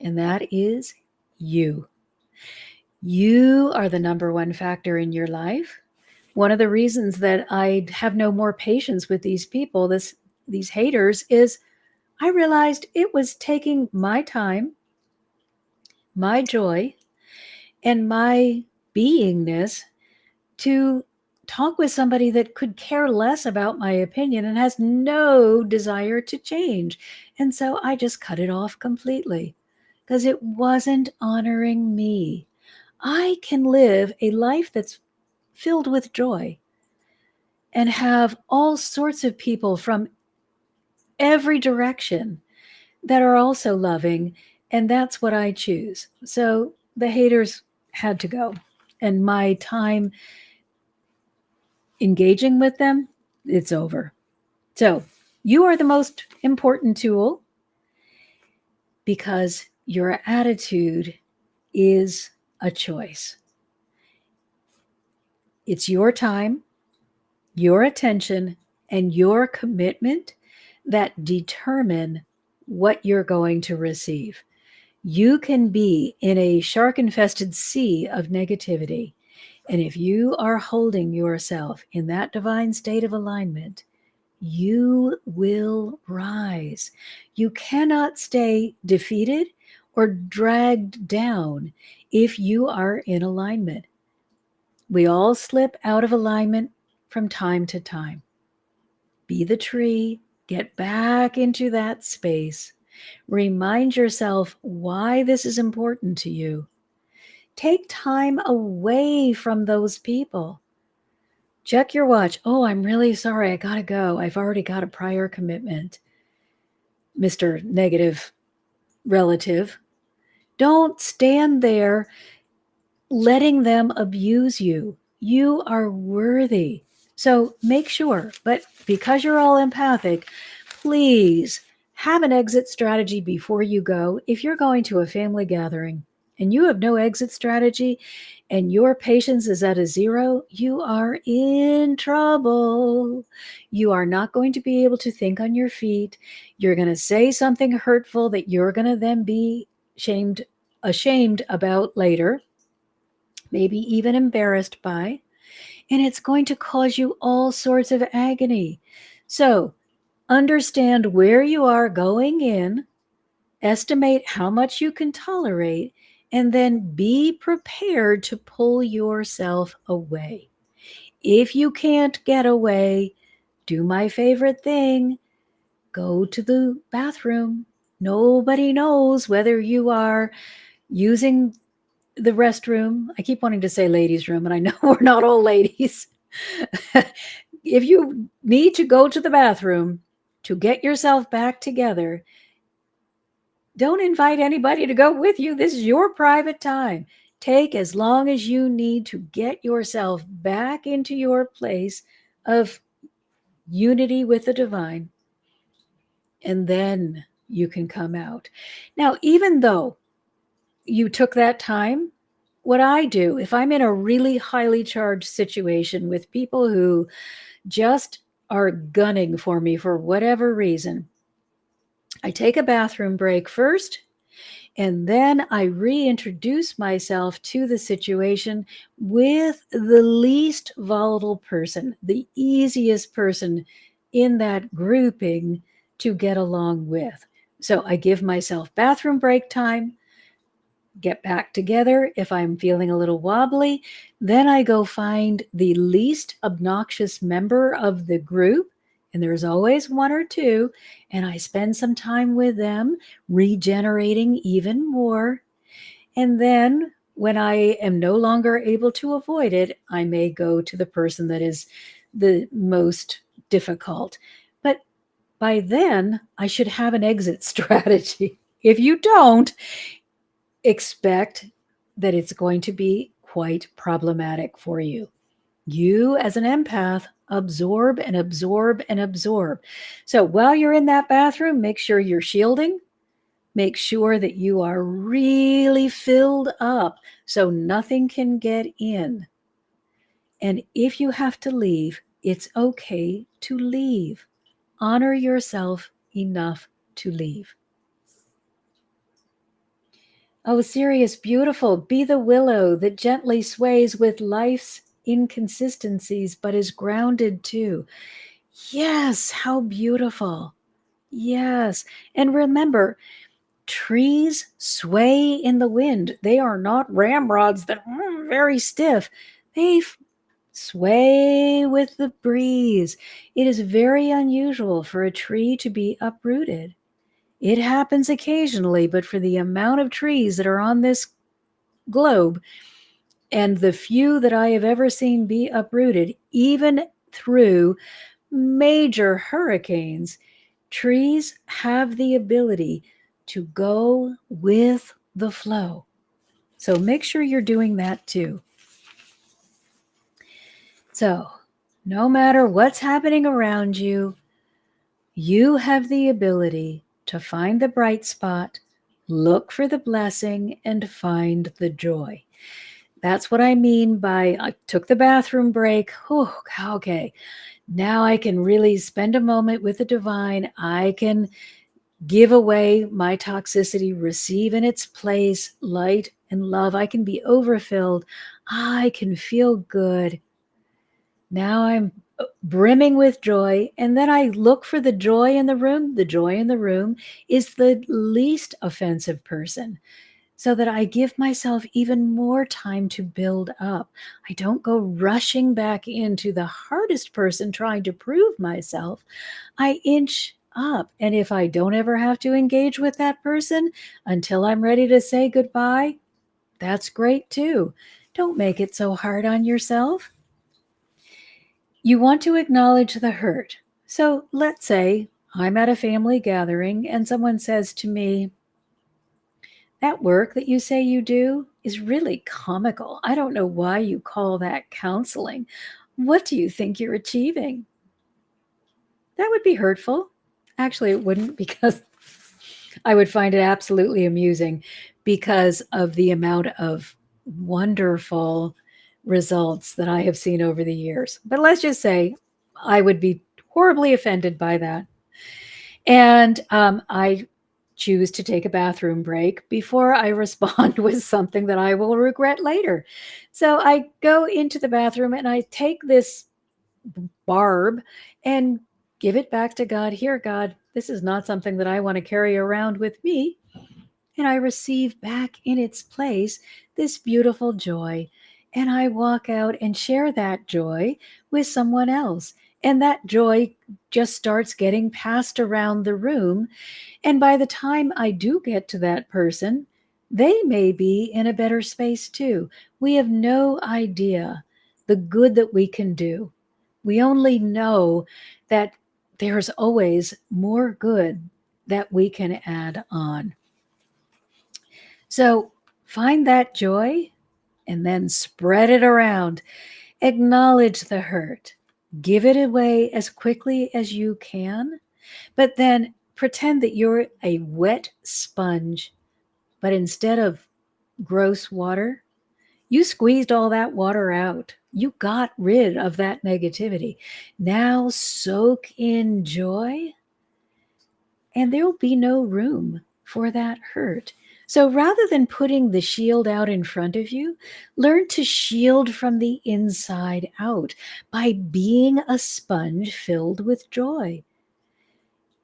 S1: and that is you. You are the number one factor in your life. One of the reasons that I have no more patience with these people, these haters, is I realized it was taking my time, my joy, and my beingness to talk with somebody that could care less about my opinion and has no desire to change. And so I just cut it off completely because it wasn't honoring me. I can live a life that's filled with joy and have all sorts of people from every direction that are also loving. And that's what I choose. So the haters had to go. And my time engaging with them, it's over. So you are the most important tool because your attitude is a choice. It's your time, your attention, and your commitment that determine what you're going to receive. You can be in a shark infested sea of negativity. And if you are holding yourself in that divine state of alignment, you will rise. You cannot stay defeated or dragged down if you are in alignment. We all slip out of alignment from time to time. Be the tree, get back into that space. Remind yourself why this is important to you. Take time away from those people. Check your watch. Oh, I'm really sorry. I got to go. I've already got a prior commitment. Mr. Negative relative. Don't stand there letting them abuse you. You are worthy. So make sure, but because you're all empathic, please have an exit strategy before you go. If you're going to a family gathering and you have no exit strategy and your patience is at a zero, you are in trouble. You are not going to be able to think on your feet. You're going to say something hurtful that you're going to then be ashamed about later, maybe even embarrassed by, and it's going to cause you all sorts of agony. So, understand where you are going in, estimate how much you can tolerate, and then be prepared to pull yourself away. If you can't get away, do my favorite thing, go to the bathroom. Nobody knows whether you are using the restroom. I keep wanting to say ladies' room, and I know we're not all ladies. If you need to go to the bathroom to get yourself back together, don't invite anybody to go with you. This is your private time. Take as long as you need to get yourself back into your place of unity with the divine, and then you can come out. Now, even though you took that time, what I do, if I'm in a really highly charged situation with people who just are gunning for me for whatever reason, I take a bathroom break first, and then I reintroduce myself to the situation with the least volatile person, the easiest person in that grouping to get along with. So I give myself bathroom break time, get back together. If I'm feeling a little wobbly, then I go find the least obnoxious member of the group. And there's always one or two. And I spend some time with them, regenerating even more. And then when I am no longer able to avoid it, I may go to the person that is the most difficult. But by then, I should have an exit strategy. If you don't, expect that it's going to be quite problematic for you. You, as an empath, absorb and absorb and absorb. So while you're in that bathroom, make sure you're shielding. Make sure that you are really filled up so nothing can get in. And if you have to leave, it's okay to leave. Honor yourself enough to leave. Oh, Sirius, beautiful. Be the willow that gently sways with life's inconsistencies, but is grounded too. Yes, how beautiful. Yes. And remember, trees sway in the wind. They are not ramrods that are very stiff. They Sway with the breeze. It is very unusual for a tree to be uprooted. It happens occasionally, but for the amount of trees that are on this globe and the few that I have ever seen be uprooted, even through major hurricanes, trees have the ability to go with the flow. So make sure you're doing that too. So, no matter what's happening around you, you have the ability to find the bright spot, look for the blessing, and find the joy. That's what I mean by I took the bathroom break. Whew, okay, now I can really spend a moment with the divine. I can give away my toxicity, receive in its place light and love. I can be overfilled. I can feel good. Now I'm brimming with joy. And then I look for the joy in the room. The joy in the room is the least offensive person, so that I give myself even more time to build up. I don't go rushing back into the hardest person trying to prove myself. I inch up. And if I don't ever have to engage with that person until I'm ready to say goodbye, that's great too. Don't make it so hard on yourself. You want to acknowledge the hurt. So let's say I'm at a family gathering and someone says to me, "That work that you say you do is really comical. I don't know why you call that counseling. What do you think you're achieving?" That would be hurtful. Actually, it wouldn't, because I would find it absolutely amusing because of the amount of wonderful results that I have seen over the years. But let's just say I would be horribly offended by that. And I choose to take a bathroom break before I respond with something that I will regret later. So I go into the bathroom and I take this barb and give it back to God. Here, God, this is not something that I want to carry around with me. And I receive back in its place this beautiful joy. And I walk out and share that joy with someone else. And that joy just starts getting passed around the room. And by the time I do get to that person, they may be in a better space too. We have no idea the good that we can do. We only know that there's always more good that we can add on. So find that joy and then spread it around. Acknowledge the hurt. Give it away as quickly as you can, but then pretend that you're a wet sponge. But instead of gross water, you squeezed all that water out. You got rid of that negativity. Now soak in joy, and there will be no room for that hurt. So rather than putting the shield out in front of you, learn to shield from the inside out by being a sponge filled with joy.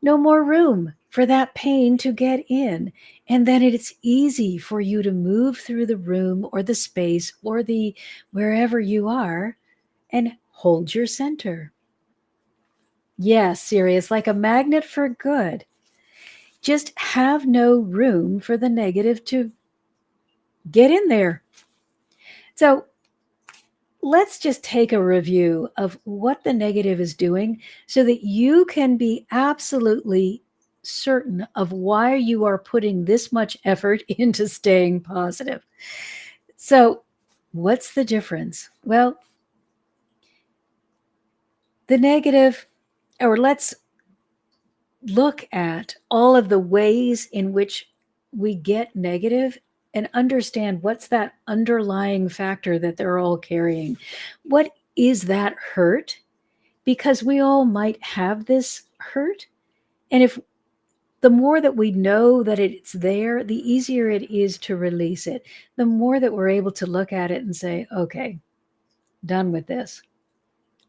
S1: No more room for that pain to get in. And then it's easy for you to move through the room or the space or the wherever you are and hold your center. Yes, serious, like a magnet for good. Just have no room for the negative to get in there. So let's just take a review of what the negative is doing so that you can be absolutely certain of why you are putting this much effort into staying positive. So, what's the difference? Well, the negative, or let's look at all of the ways in which we get negative and understand what's that underlying factor that they're all carrying. What is that hurt? Because we all might have this hurt. And if the more that we know that it's there, the easier it is to release it. The more that we're able to look at it and say, okay, done with this.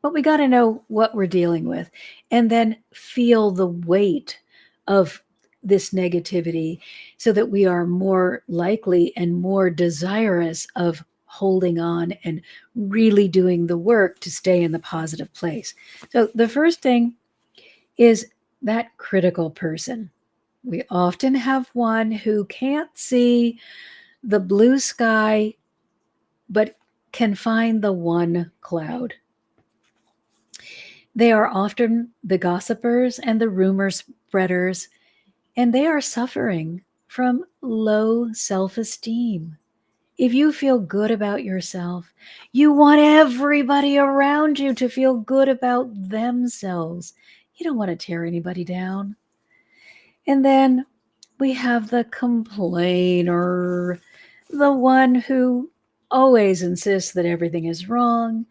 S1: But we got to know what we're dealing with and then feel the weight of this negativity so that we are more likely and more desirous of holding on and really doing the work to stay in the positive place. So the first thing is that critical person. We often have one who can't see the blue sky, but can find the one cloud. They are often the gossipers and the rumor spreaders, and they are suffering from low self esteem. If you feel good about yourself, you want everybody around you to feel good about themselves. You don't want to tear anybody down. And then we have the complainer, the one who always insists that everything is wrong.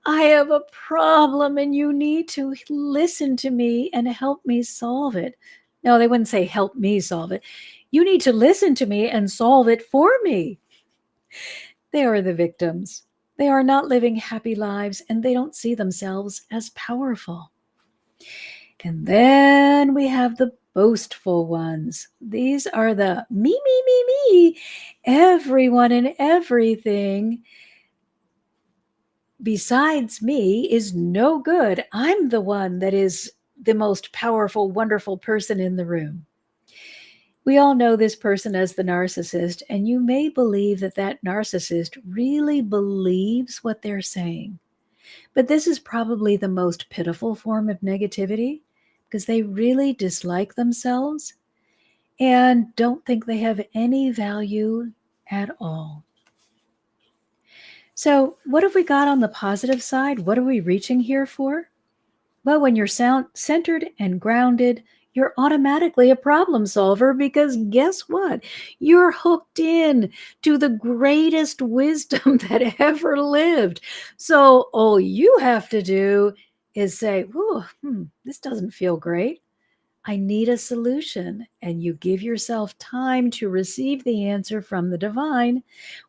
S1: I have a problem and you need to listen to me and help me solve it. No, they wouldn't say help me solve it. You need to listen to me and solve it for me. They are the victims. They are not living happy lives and they don't see themselves as powerful. And then we have the boastful ones. These are the me, everyone and everything besides me is no good. I'm the one that is the most powerful, wonderful person in the room. We all know this person as the narcissist, and you may believe that that narcissist really believes what they're saying. But this is probably the most pitiful form of negativity because they really dislike themselves and don't think they have any value at all. So, what have we got on the positive side? What are we reaching here for? Well, when you're centered and grounded, you're automatically a problem solver because guess what? You're hooked in to the greatest wisdom that ever lived. So all you have to do is say, "Whoa, this doesn't feel great. I need a solution." And you give yourself time to receive the answer from the divine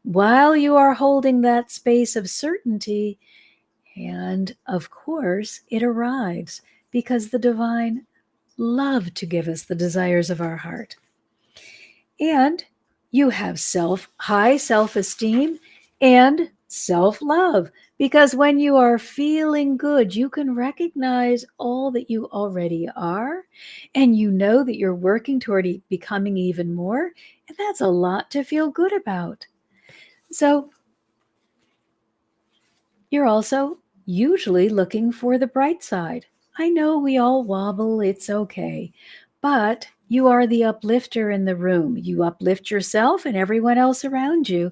S1: while you are holding that space of certainty. And of course, it arrives because the divine love to give us the desires of our heart. And you have high self-esteem and self-love because when you are feeling good, you can recognize all that you already are and you know that you're working toward becoming even more, and that's a lot to feel good about. So, you're also usually looking for the bright side. I know we all wobble, it's okay. But you are the uplifter in the room. You uplift yourself and everyone else around you.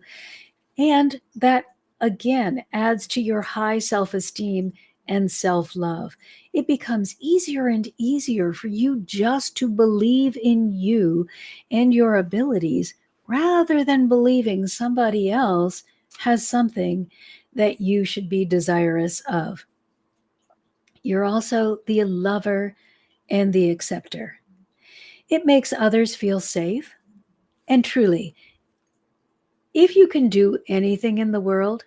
S1: And that, again, adds to your high self esteem and self love. It becomes easier and easier for you just to believe in you and your abilities rather than believing somebody else has something that you should be desirous of. You're also the lover and the acceptor. It makes others feel safe. And truly, if you can do anything in the world,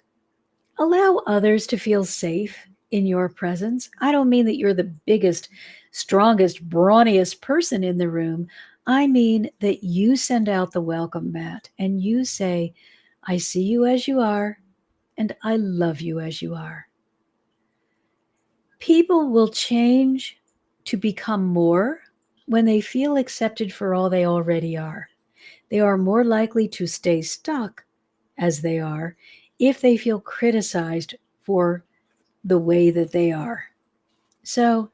S1: allow others to feel safe in your presence. I don't mean that you're the biggest, strongest, brawniest person in the room. I mean that you send out the welcome mat and you say, I see you as you are, and I love you as you are. People will change to become more when they feel accepted for all they already are. They are more likely to stay stuck as they are if they feel criticized for the way that they are. So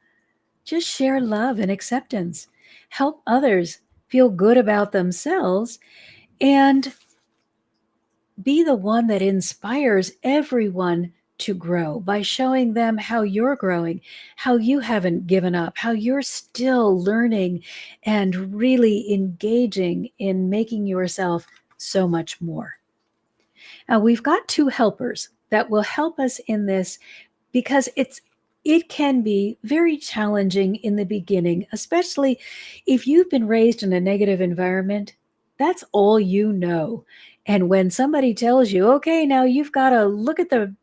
S1: just share love and acceptance. Help others feel good about themselves and be the one that inspires everyone to grow by showing them how you're growing, how you haven't given up, how you're still learning and really engaging in making yourself so much more. Now, we've got two helpers that will help us in this because it can be very challenging in the beginning, especially if you've been raised in a negative environment. That's all you know. And when somebody tells you, okay, now you've got to look at the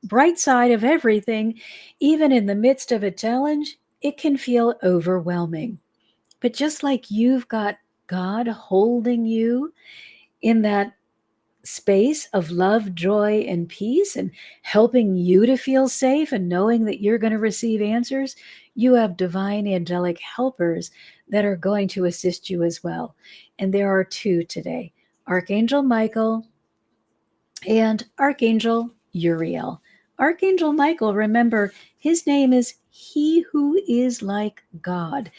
S1: bright side of everything, even in the midst of a challenge, it can feel overwhelming. But just like you've got God holding you in that space of love, joy, and peace, and helping you to feel safe and knowing that you're going to receive answers, you have divine angelic helpers that are going to assist you as well. And there are two today: Archangel Michael and Archangel Uriel. Archangel Michael, remember, his name is He Who Is Like God.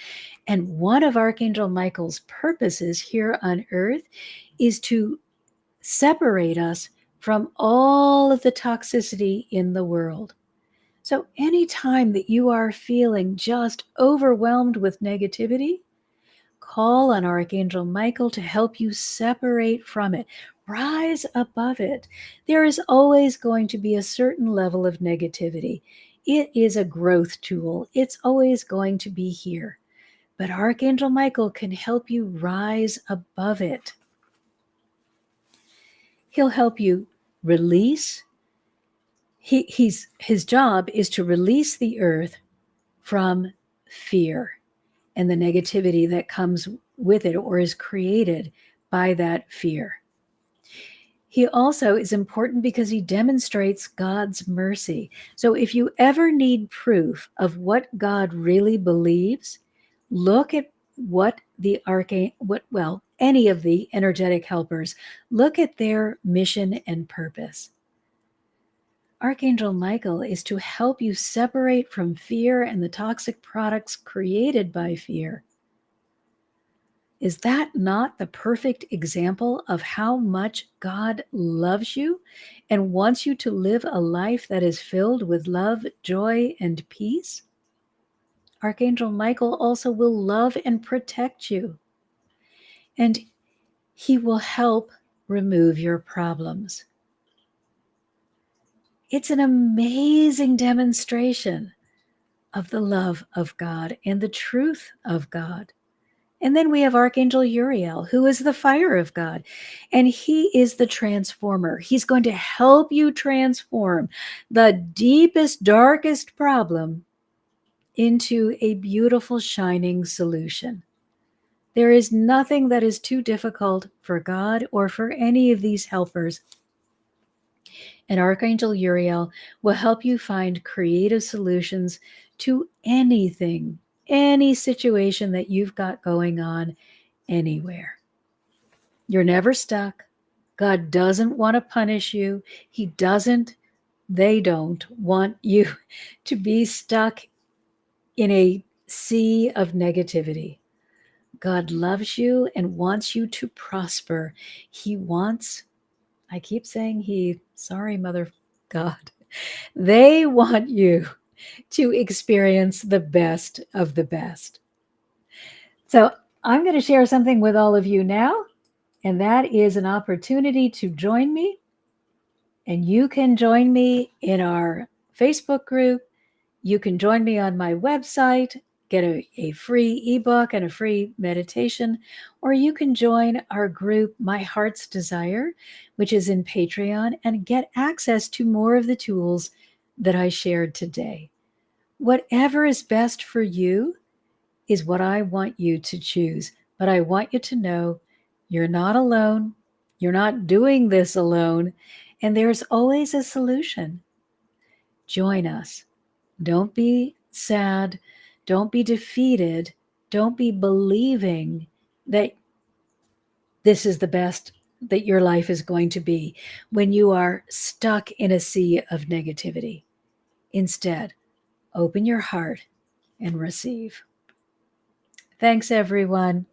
S1: And one of Archangel Michael's purposes here on earth is to separate us from all of the toxicity in the world. So, anytime that you are feeling just overwhelmed with negativity, call on Archangel Michael to help you separate from it. Rise above it. There is always going to be a certain level of negativity. It is a growth tool, it's always going to be here. But Archangel Michael can help you rise above it. He'll help you release. His job is to release the earth from fear and the negativity that comes with it or is created by that fear. He also is important because he demonstrates God's mercy. So if you ever need proof of what God really believes, look at any of the energetic helpers, look at their mission and purpose. Archangel Michael is to help you separate from fear and the toxic products created by fear. Is that not the perfect example of how much God loves you and wants you to live a life that is filled with love, joy, and peace? Archangel Michael also will love and protect you, and he will help remove your problems. It's an amazing demonstration of the love of God and the truth of God. And then we have Archangel Uriel, who is the fire of God, and he is the transformer. He's going to help you transform the deepest, darkest problem into a beautiful, shining solution. There is nothing that is too difficult for God or for any of these helpers. And Archangel Uriel will help you find creative solutions to anything, any situation that you've got going on anywhere. You're never stuck. God doesn't want to punish you. They don't want you to be stuck in a sea of negativity. God loves you and wants you to prosper. I keep saying sorry, Mother God. They want you to experience the best of the best. So I'm going to share something with all of you now, and that is an opportunity to join me. And you can join me in our Facebook group. You can join me on my website, get a free ebook and a free meditation, or you can join our group, My Heart's Desire, which is in Patreon, and get access to more of the tools that I shared today. Whatever is best for you is what I want you to choose. But I want you to know you're not alone. You're not doing this alone. And there's always a solution. Join us. Don't be sad. Don't be defeated. Don't be believing that this is the best that your life is going to be when you are stuck in a sea of negativity. Instead, open your heart and receive. Thanks, everyone.